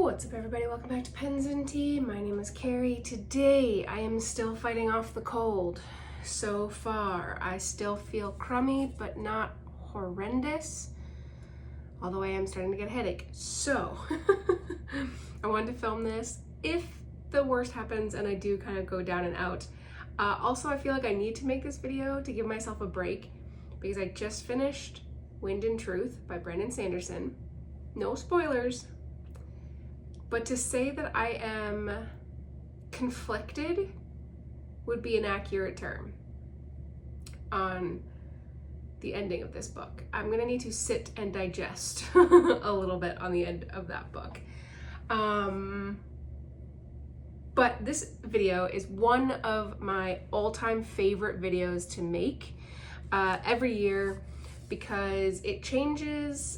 What's up everybody, welcome back to Pens and Tea. My name is Carrie. Today I am still fighting off the cold. So far, I still feel crummy, but not horrendous. Although I am starting to get a headache. So, I wanted to film this if the worst happens and I do kind of go down and out. Also, I feel like I need to make this video to give myself a break because I just finished Wind and Truth by Brandon Sanderson. No spoilers. But to say that I am conflicted would be an accurate term on the ending of this book. I'm gonna need to sit and digest a little bit on the end of that book. But this video is one of my all-time favorite videos to make every year because it changes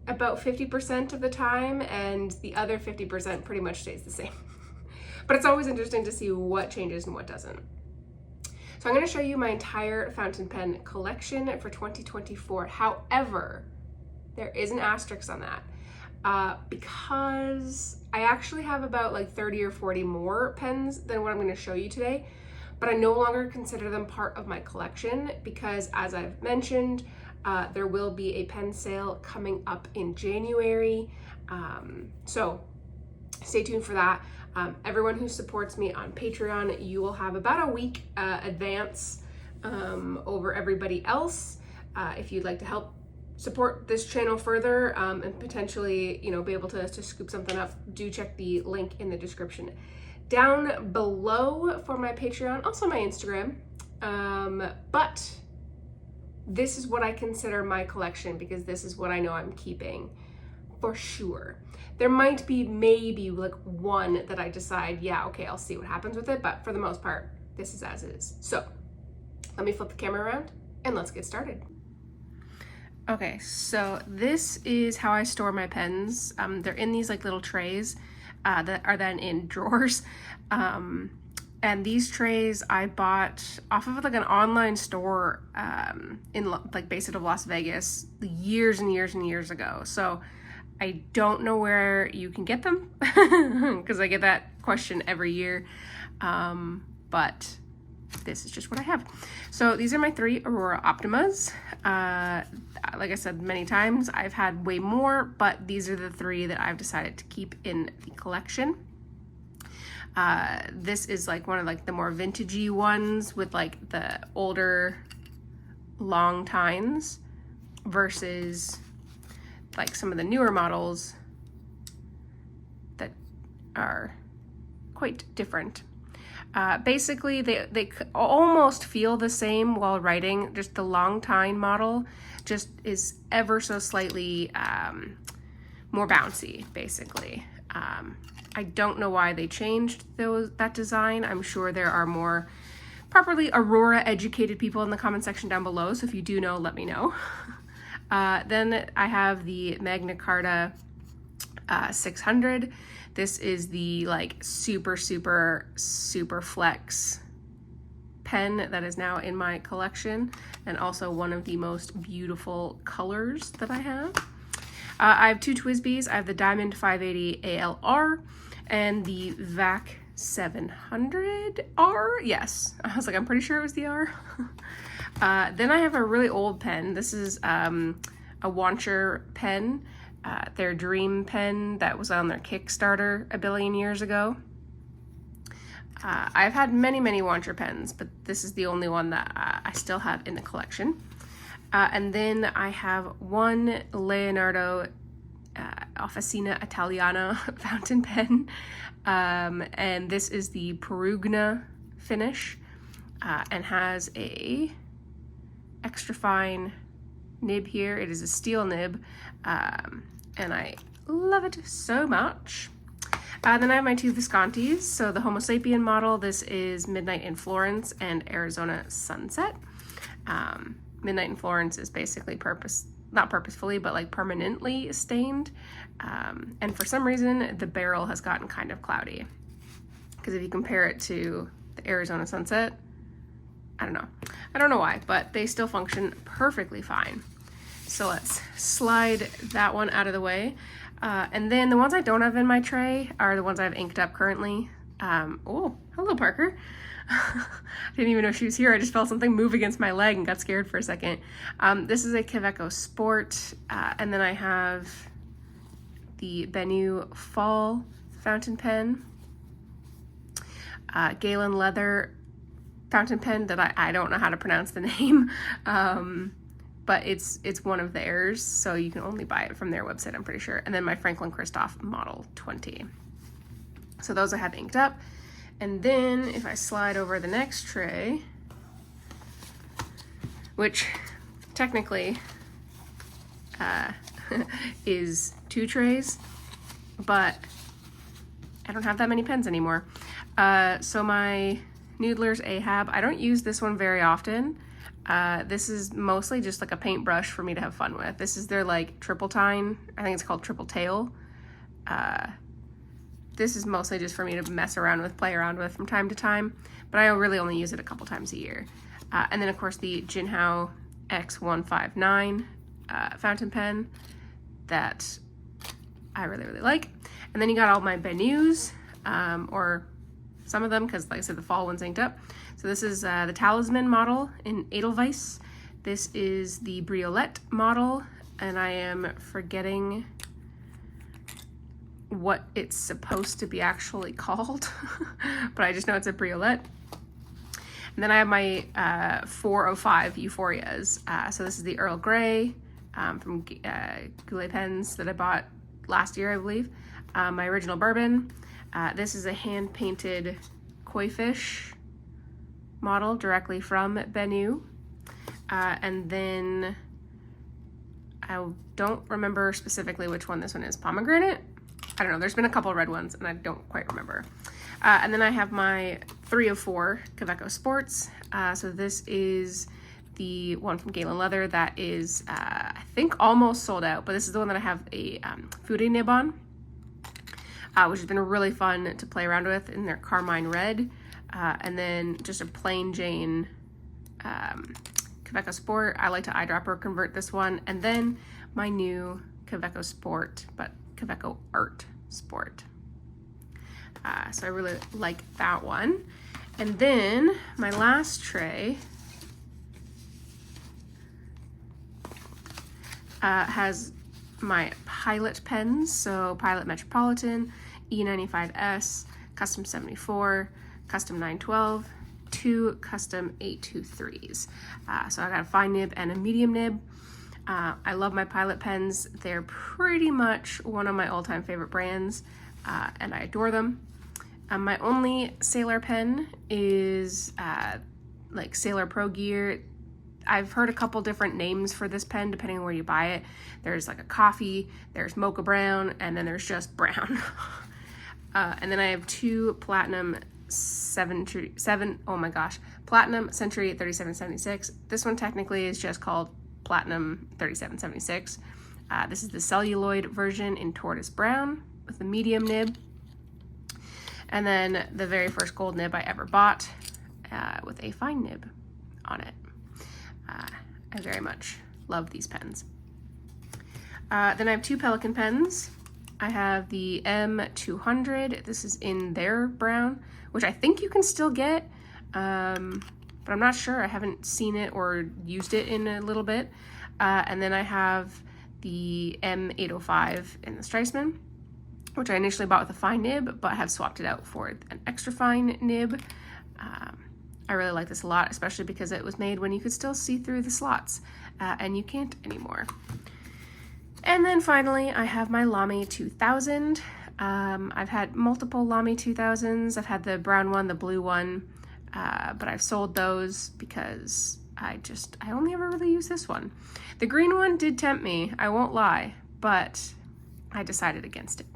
about 50% of the time and the other 50% pretty much stays the same. But it's always interesting to see what changes and what doesn't. So I'm going to show you my entire fountain pen collection for 2024. However, there is an asterisk on that because I actually have about like 30 or 40 more pens than what I'm going to show you today, but I no longer consider them part of my collection because, as I've mentioned, there will be a pen sale coming up in January, so stay tuned for that. Everyone who supports me on Patreon, you will have about a week advance over everybody else. If you'd like to help support this channel further and potentially, you know, be able to scoop something up, do check the link in the description down below for my Patreon, also my Instagram. But this is what I consider my collection because this is what I know I'm keeping for sure. There might be maybe like one that I decide, yeah, okay, I'll see what happens with it, but for the most part, this is as is. So let me flip the camera around and let's get started. Okay, so this is how I store my pens. They're in these like little trays that are then in drawers. And these trays I bought off of like an online store in like based out of Las Vegas years and years and years ago. So I don't know where you can get them because I get that question every year. But this is just what I have. So these are my 3 Aurora Optimas. Like I said many times, I've had way more, but these are the 3 that I've decided to keep in the collection. This is like one of like the more vintagey ones with like the older long tines versus like some of the newer models that are quite different. Basically they almost feel the same while writing, just the long tine model just is ever so slightly more bouncy basically. I don't know why they changed that design. I'm sure there are more properly Aurora educated people in the comment section down below, so if you do know, let me know. Then I have the Magna Carta 600. This is the like super flex pen that is now in my collection and also one of the most beautiful colors that I have. I have 2 TWSBIs. I have the Diamond 580 ALR and the VAC 700R. Yes, I was like, I'm pretty sure it was the R. Then I have a really old pen. This is a Wancher pen, their dream pen that was on their Kickstarter a billion years ago. I've had many Wancher pens, but this is the only one that I still have in the collection. And then I have one Leonardo Officina Italiana fountain pen, and this is the Perugna finish, and has a extra fine nib here. It is a steel nib, and I love it so much. Then I have my 2 Viscontis. So the Homo sapien model, this is Midnight in Florence and Arizona Sunset. Midnight in Florence is basically not purposefully, but like permanently stained. And for some reason, the barrel has gotten kind of cloudy. Because if you compare it to the Arizona Sunset, I don't know why, but they still function perfectly fine. So let's slide that one out of the way. And then the ones I don't have in my tray are the ones I've inked up currently. Oh, hello, Parker. I didn't even know she was here. I just felt something move against my leg and got scared for a second. This is a Kaweco Sport. And then I have the Bennu Fall fountain pen. Galen Leather fountain pen that I don't know how to pronounce the name. But it's one of theirs, so you can only buy it from their website, I'm pretty sure. And then my Franklin Christoph Model 20. So those I have inked up. And then if I slide over the next tray, which technically is 2 trays, but I don't have that many pens anymore. So my Noodler's Ahab, I don't use this one very often. This is mostly just like a paintbrush for me to have fun with. This is their like triple tine. I think it's called triple tail. This is mostly just for me to mess around with, play around with from time to time, but I really only use it a couple times a year. And then of course the Jinhao X159 fountain pen that I really, really like. And then you got all my Bennus, or some of them, because like I said, the fall one's inked up. So this is the Talisman model in Edelweiss. This is the Briolette model, and I am forgetting what it's supposed to be actually called, but I just know it's a Briolette. And then I have my 405 Euphorias. So this is the Earl Grey from Goulet Pens that I bought last year, I believe. My original bourbon. This is a hand-painted koi fish model directly from Bennu. And then I don't remember specifically which one this one is. Pomegranate? I don't know. There's been a couple red ones and I don't quite remember. And then I have my 304 Kaweco Sports. So this is the one from Galen Leather that is, I think, almost sold out, but this is the one that I have a foodie nib on, which has been really fun to play around with in their Carmine Red. And then just a plain Jane Kaweco Sport. I like to eyedropper convert this one. And then my new Kaweco Sport, but Kaweco Art Sport. So I really like that one. And then my last tray has my Pilot pens. So Pilot Metropolitan, E95S, Custom 74, Custom 912, 2 Custom 823s. So I got a fine nib and a medium nib. I love my Pilot pens. They're pretty much one of my all-time favorite brands, and I adore them. My only Sailor pen is like Sailor Pro Gear. I've heard a couple different names for this pen depending on where you buy it. There's like a coffee, there's mocha brown, and then there's just brown. And then I have 2 Platinum Platinum Century 3776. This one technically is just called Platinum 3776. This is the celluloid version in tortoise brown with the medium nib. And then the very first gold nib I ever bought with a fine nib on it. I very much love these pens. Then I have 2 Pelican pens. I have the M200. This is in their brown, which I think you can still get, but I'm not sure. I haven't seen it or used it in a little bit. And then I have the M805 in the Streisman, which I initially bought with a fine nib, but have swapped it out for an extra fine nib. I really like this a lot, especially because it was made when you could still see through the slots, and you can't anymore. And then finally, I have my Lamy 2000. I've had multiple Lamy 2000s. I've had the brown one, the blue one, but I've sold those because I only ever really use this one. The green one did tempt me, I won't lie, but I decided against it.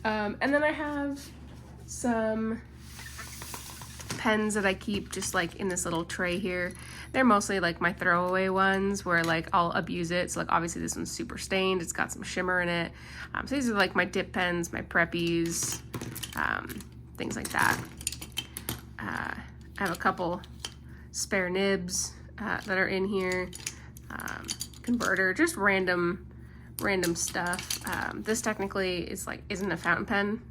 And then I have some pens that I keep just like in this little tray here. They're mostly like my throwaway ones where like I'll abuse it. So like obviously this one's super stained. It's got some shimmer in it. So these are like my dip pens, my preppies, things like that. I have a couple spare nibs that are in here. Converter, just random random stuff. This technically is like, isn't a fountain pen.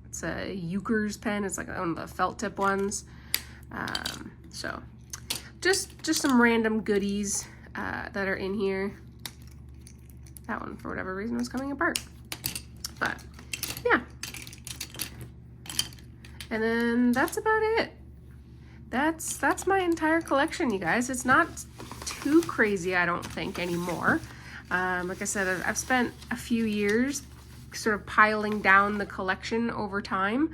It's a Euchre's pen. It's like one of the felt tip ones. So just some random goodies that are in here. That one, for whatever reason, was coming apart. But yeah. And then that's about it. That's my entire collection, you guys. It's not too crazy, I don't think, anymore. Like I said, I've spent a few years sort of piling down the collection over time,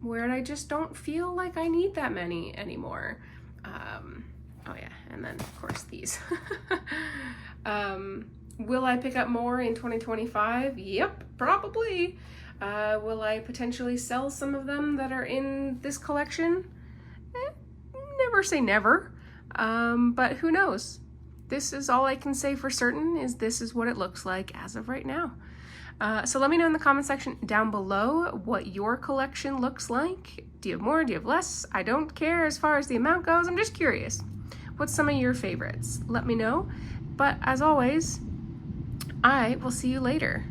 where I just don't feel like I need that many anymore. Oh yeah, and then of course these. Will I pick up more in 2025? Yep, probably. Will I potentially sell some of them that are in this collection? Never say never, but who knows? This is all I can say for certain, is this is what it looks like as of right now. So let me know in the comment section down below what your collection looks like. Do you have more? Do you have less? I don't care as far as the amount goes. I'm just curious. What's some of your favorites? Let me know. But as always, I will see you later.